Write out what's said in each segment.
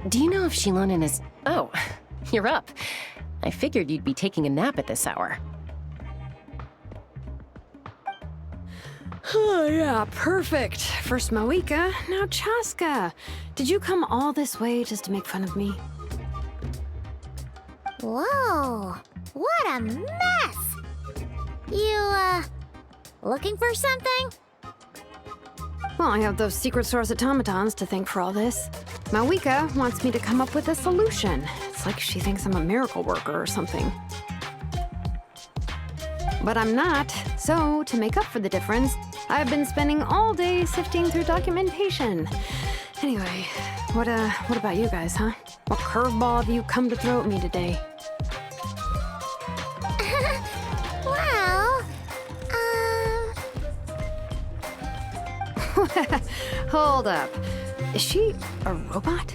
Do you know if Shilonen is... Oh, you're up. I figured you'd be taking a nap at this hour. Oh, yeah, perfect. First Moika, now Chaska. Did you come all this way just to make fun of me? Whoa, what a mess! You, looking for something? Well, I have those secret source automatons to thank for all this. Moika wants me to come up with a solution. It's like she thinks I'm a miracle worker or something. But I'm not, so to make up for the difference, I've been spending all day sifting through documentation. Anyway, what about you guys, huh? What curveball have you come to throw at me today? Well, Hold up. Is she a robot?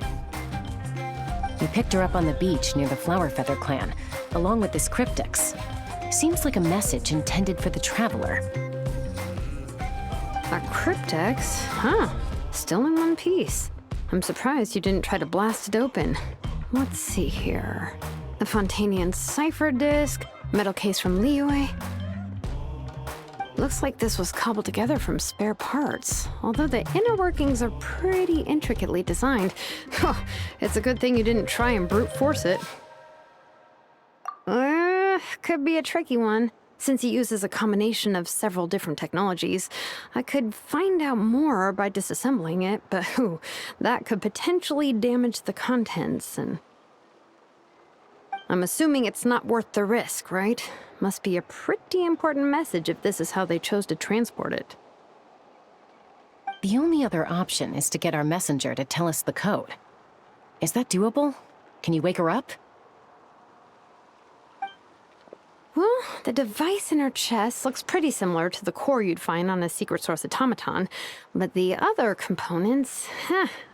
You picked her up on the beach near the Flower Feather clan, along with this cryptix. Seems like a message intended for the Traveler. A cryptix? Huh. Still in one piece. I'm surprised you didn't try to blast it open. Let's see here. A Fontanian cipher disk, metal case from Liyue. Looks like this was cobbled together from spare parts, although the inner workings are pretty intricately designed. It's a good thing you didn't try and brute force it. Could be a tricky one. Since it uses a combination of several different technologies, I could find out more by disassembling it, but that could potentially damage the contents, and... I'm assuming it's not worth the risk, right? Must be a pretty important message if this is how they chose to transport it. The only other option is to get our messenger to tell us the code. Is that doable? Can you wake her up? Well, the device in her chest looks pretty similar to the core you'd find on a secret source automaton, but the other components,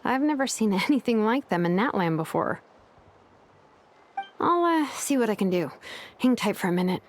I've never seen anything like them in Natlan before. I'll see what I can do. Hang tight for a minute.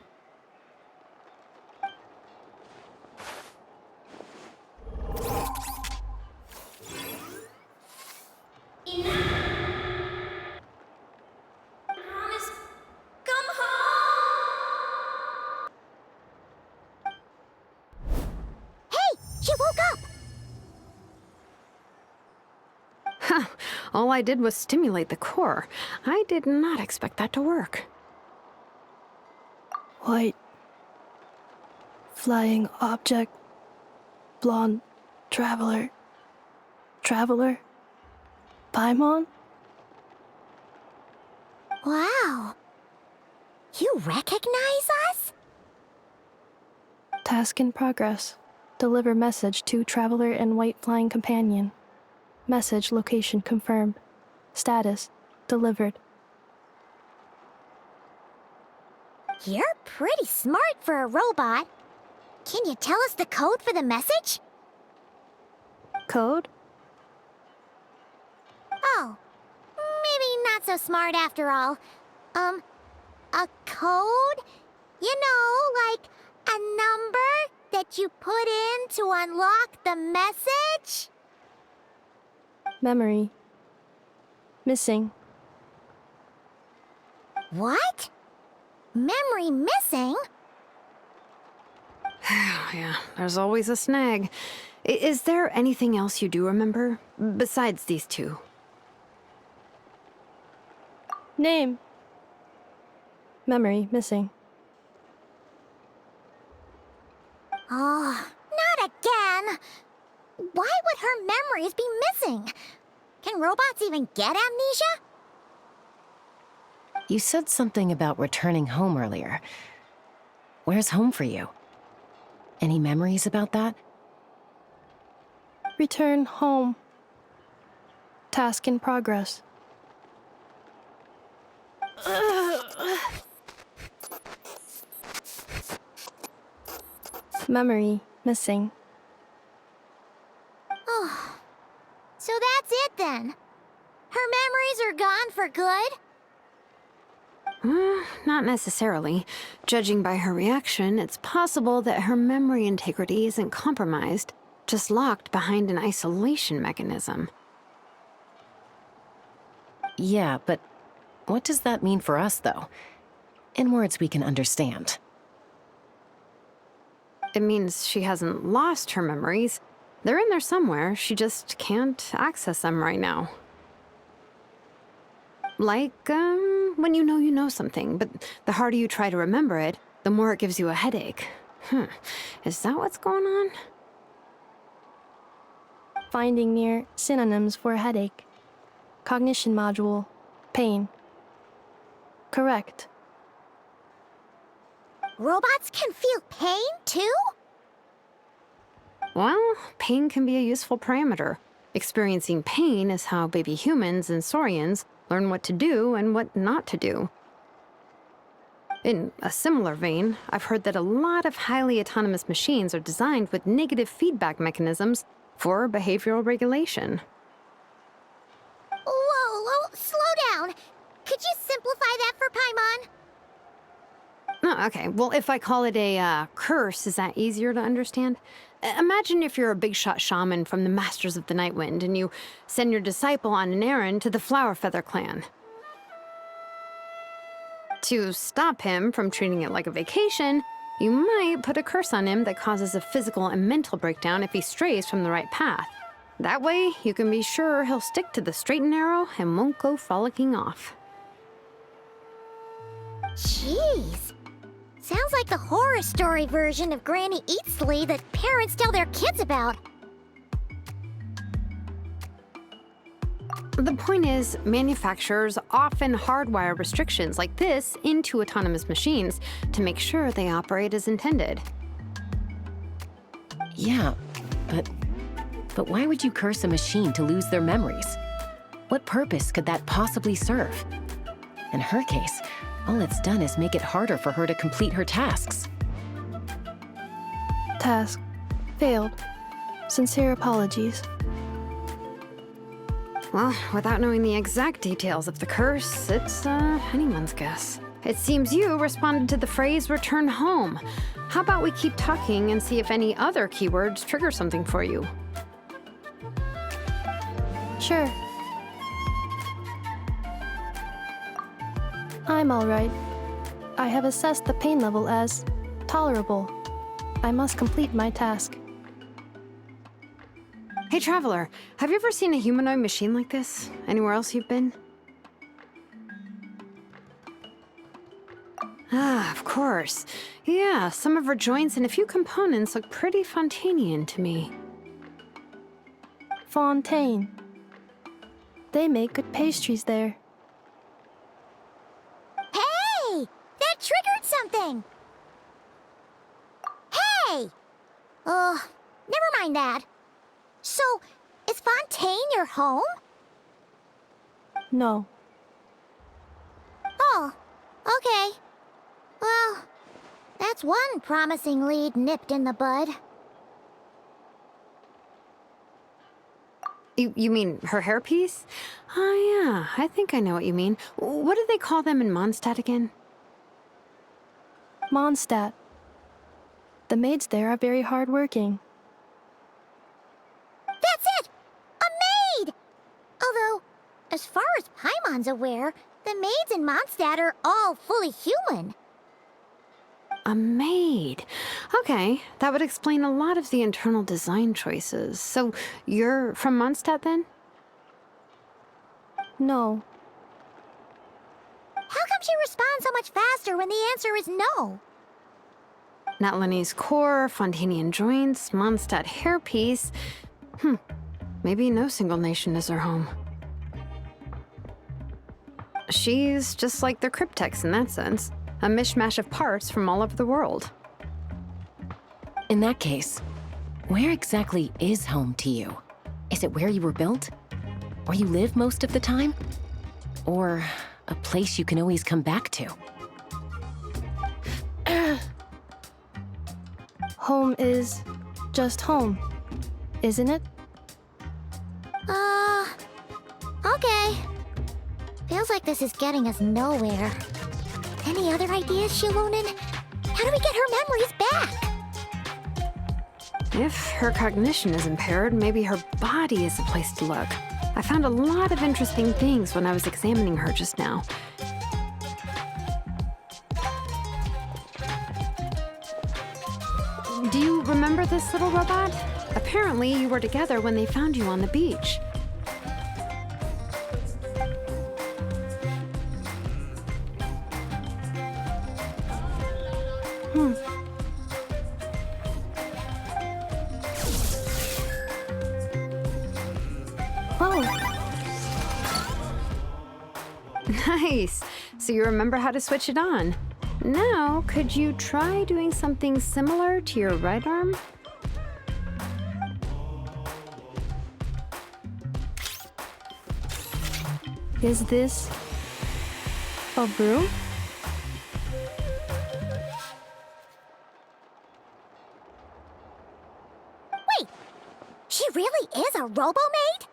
All I did was stimulate the core. I did not expect that to work. White. Flying object. Blonde. Traveler. Traveler. Paimon? Wow. You recognize us? Task in progress. Deliver message to Traveler and White Flying Companion. Message location confirmed. Status delivered. You're pretty smart for a robot. Can you tell us the code for the message? Code? Oh, maybe not so smart after all. A code? You know, like a number that you put in to unlock the message? Memory. Missing. What? Memory missing? Yeah, there's always a snag. Is there anything else you do remember, besides these two? Name. Memory missing. Oh, not again. why would her memories be missing? Can robots even get amnesia? You said something about returning home earlier. Where's home for you? Any memories about that? Return home. Task in progress. Memory missing. Oh, so that's it then. Her memories are gone for good? Not necessarily. Judging by her reaction, it's possible that her memory integrity isn't compromised, just locked behind an isolation mechanism. Yeah, but what does that mean for us, though? In words we can understand. It means she hasn't lost her memories. They're in there somewhere, she just can't access them right now. Like, when you know something, but the harder you try to remember it, the more it gives you a headache. Is that what's going on? Finding near synonyms for headache. Cognition module. Pain. Correct. Robots can feel pain, too? Well, pain can be a useful parameter. Experiencing pain is how baby humans and saurians learn what to do and what not to do. In a similar vein, I've heard that a lot of highly autonomous machines are designed with negative feedback mechanisms for behavioral regulation. Whoa, slow down. Could you simplify that for Paimon? Oh, okay, well, if I call it a curse, is that easier to understand? Imagine if you're a big shot shaman from the Masters of the Nightwind and you send your disciple on an errand to the Flower Feather clan. To stop him from treating it like a vacation, you might put a curse on him that causes a physical and mental breakdown if he strays from the right path. That way, you can be sure he'll stick to the straight and narrow and won't go frolicking off. Jeez. Sounds like the horror story version of Granny Eatsley that parents tell their kids about. The point is, manufacturers often hardwire restrictions like this into autonomous machines to make sure they operate as intended. Yeah, but why would you curse a machine to lose their memories? What purpose could that possibly serve? In her case, all it's done is make it harder for her to complete her tasks. Task. Failed. Sincere apologies. Well, without knowing the exact details of the curse, it's anyone's guess. It seems you responded to the phrase return home. How about we keep talking and see if any other keywords trigger something for you? Sure. I'm alright. I have assessed the pain level as tolerable. I must complete my task. Hey, Traveler, have you ever seen a humanoid machine like this? Anywhere else you've been? Ah, of course. Yeah, some of her joints and a few components look pretty Fontanian to me. Fontaine. They make good pastries there. Hey! That triggered something! Hey! Never mind that. So, is Fontaine your home? No. Oh, okay. Well, that's one promising lead nipped in the bud. You mean her hairpiece? Oh, yeah, I think I know what you mean. What do they call them in Mondstadt again? Mondstadt. The maids there are very hardworking. That's it! A maid! Although, as far as Paimon's aware, the maids in Mondstadt are all fully human. A maid. Okay, that would explain a lot of the internal design choices. So, you're from Mondstadt then? No. How come she responds so much faster when the answer is no? Natlanese core, Fontanian joints, Mondstadt hairpiece. Maybe no single nation is her home. She's just like the Cryptex in that sense. A mishmash of parts from all over the world. In that case, where exactly is home to you? Is it where you were built? Where you live most of the time? Or a place you can always come back to? Home is just home, isn't it? Okay. Feels like this is getting us nowhere. Any other ideas, Shilunin? How do we get her memories back? If her cognition is impaired, maybe her body is the place to look. I found a lot of interesting things when I was examining her just now. Do you remember this little robot? Apparently, you were together when they found you on the beach. Oh, Nice. So you remember how to switch it on. Now, could you try doing something similar to your right arm? is this a room? Wait! She really is a robo-maid?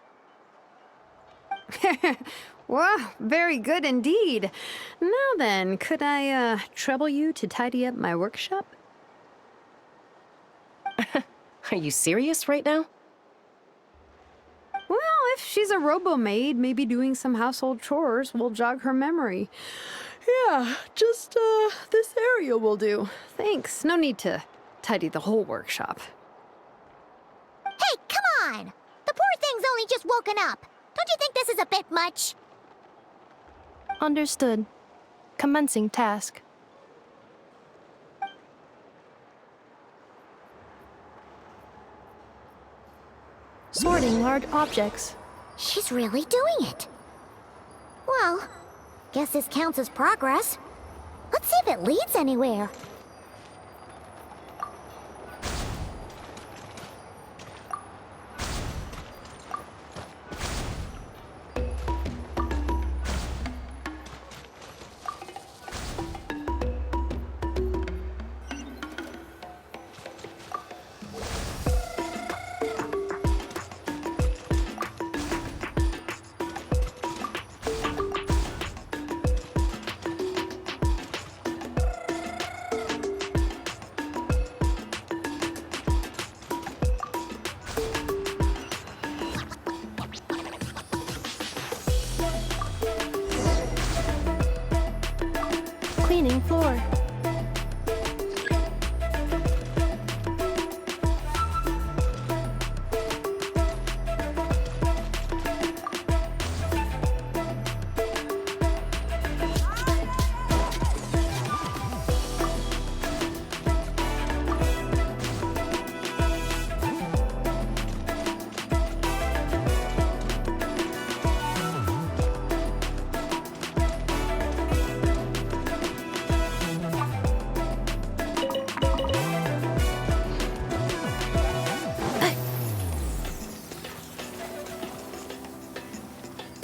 Wow, very good indeed. Now then, could I, trouble you to tidy up my workshop? Are you serious right now? Well, if she's a robo-maid, maybe doing some household chores will jog her memory. Yeah, just, this area will do. Thanks. No need to tidy the whole workshop. Hey, come on! The poor thing's only just woken up. Don't you think this is a bit much? Understood. Commencing task. Sorting large objects. She's really doing it. Well, guess this counts as progress. Let's see if it leads anywhere. Cleaning floor.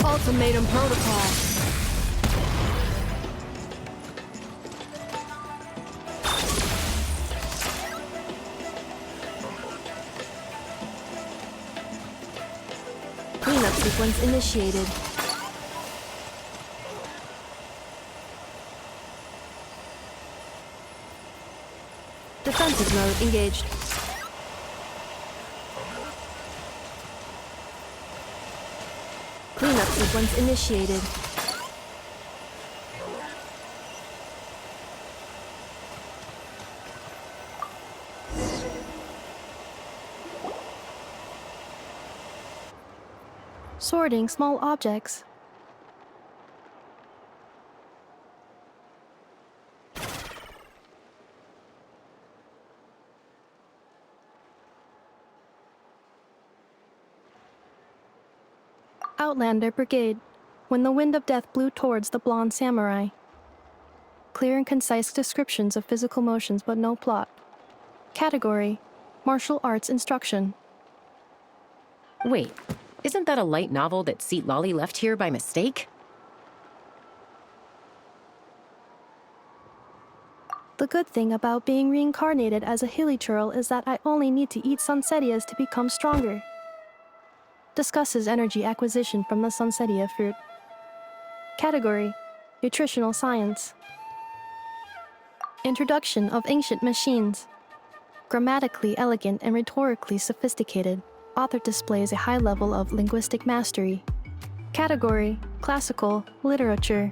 Ultimatum protocol. Cleanup sequence initiated. Defensive mode engaged. Cleanup sequence initiated. Sorting small objects. Outlander Brigade, when the wind of death blew towards the blonde samurai. Clear and concise descriptions of physical motions but no plot. Category, martial arts instruction. Wait, isn't that a light novel that Seat Lolly left here by mistake? The good thing about being reincarnated as a hilly churl is that I only need to eat sunsetias to become stronger. Discusses energy acquisition from the sunsetia fruit. Category, nutritional science. Introduction of ancient machines. Grammatically elegant and rhetorically sophisticated, author displays a high level of linguistic mastery. Category, classical literature.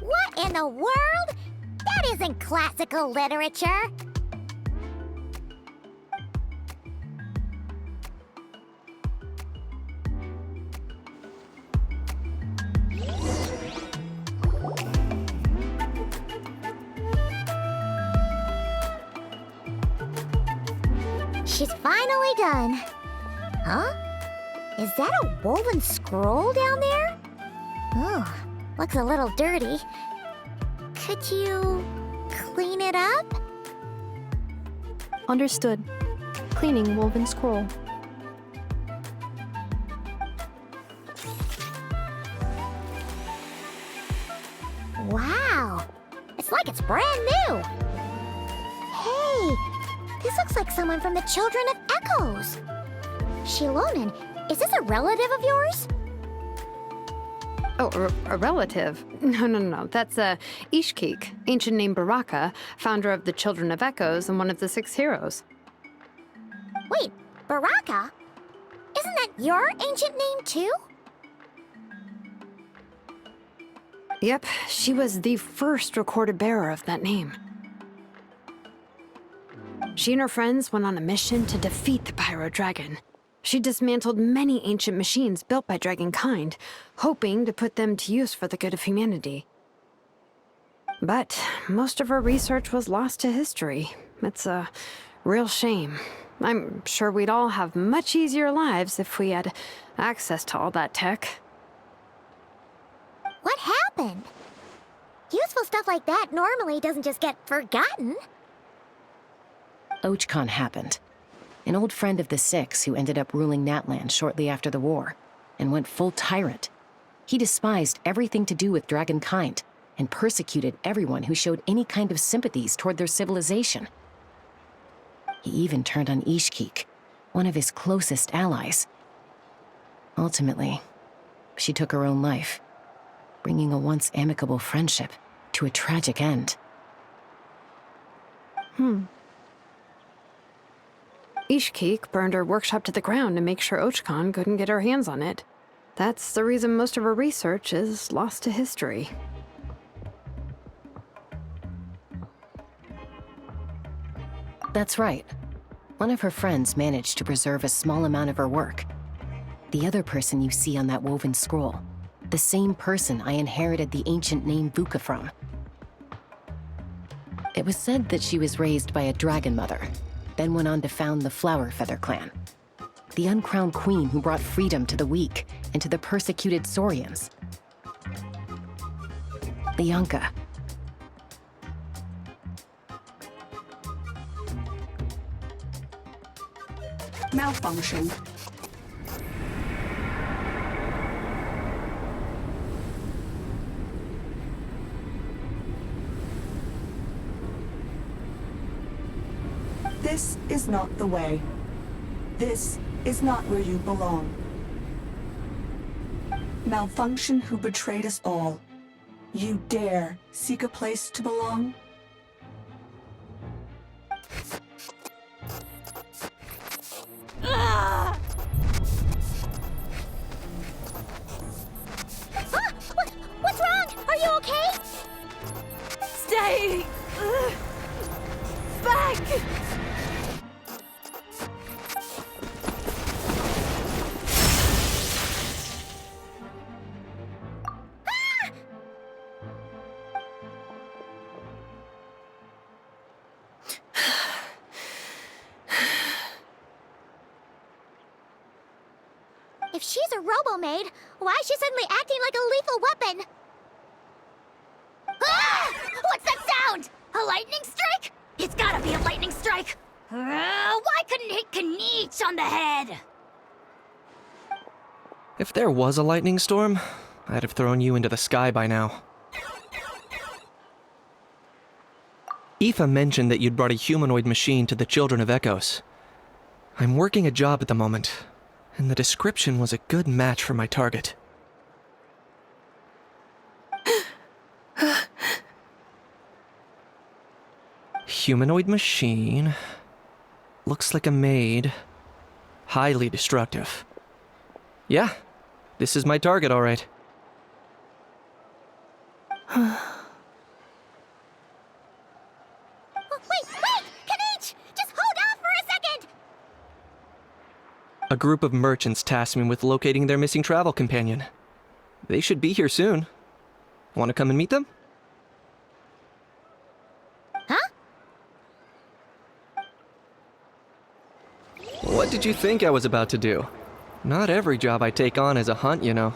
What in the world? That isn't classical literature. She's finally done. Huh? Is that a woven scroll down there? Oh, looks a little dirty. Could you clean it up? Understood. Cleaning woven scroll. Wow, it's like it's brand new. Hey, this looks like someone from the Children of Echoes. Shilonen, is this a relative of yours? Oh, a relative? No. That's Ishkik, ancient name Baraka, founder of the Children of Echoes and one of the 6 heroes. Wait, Baraka? Isn't that your ancient name too? Yep, she was the first recorded bearer of that name. She and her friends went on a mission to defeat the Pyro Dragon. She dismantled many ancient machines built by dragonkind, hoping to put them to use for the good of humanity. But most of her research was lost to history. It's a real shame. I'm sure we'd all have much easier lives if we had access to all that tech. What happened? Useful stuff like that normally doesn't just get forgotten. Ochkon happened. An old friend of the 6 who ended up ruling Natlan shortly after the war, and went full tyrant. He despised everything to do with dragonkind, and persecuted everyone who showed any kind of sympathies toward their civilization. He even turned on Ishkik, one of his closest allies. Ultimately, she took her own life, bringing a once amicable friendship to a tragic end. Ishkik burned her workshop to the ground to make sure Ochkon couldn't get her hands on it. That's the reason most of her research is lost to history. That's right. One of her friends managed to preserve a small amount of her work. The other person you see on that woven scroll, the same person I inherited the ancient name Vuka from. It was said that she was raised by a dragon mother, then went on to found the Flower Feather clan, the uncrowned queen who brought freedom to the weak and to the persecuted Saurians. Lianka. Malfunction. This is not the way. This is not where you belong. Malfunction who betrayed us all. You dare seek a place to belong? What's wrong? Are you okay? Stay! Back! If she's a robo-maid, why is she suddenly acting like a lethal weapon? Ah! What's that sound? A lightning strike? It's gotta be a lightning strike. Why couldn't it hit Kniech on the head? If there was a lightning storm, I'd have thrown you into the sky by now. Aoife mentioned that you'd brought a humanoid machine to the Children of Echoes. I'm working a job at the moment, and the description was a good match for my target. Humanoid machine. Looks like a maid. Highly destructive. Yeah, this is my target, all right. Wait! Kniech! Just hold off for a second! A group of merchants tasked me with locating their missing travel companion. They should be here soon. Want to come and meet them? Huh? What did you think I was about to do? Not every job I take on is a hunt, you know.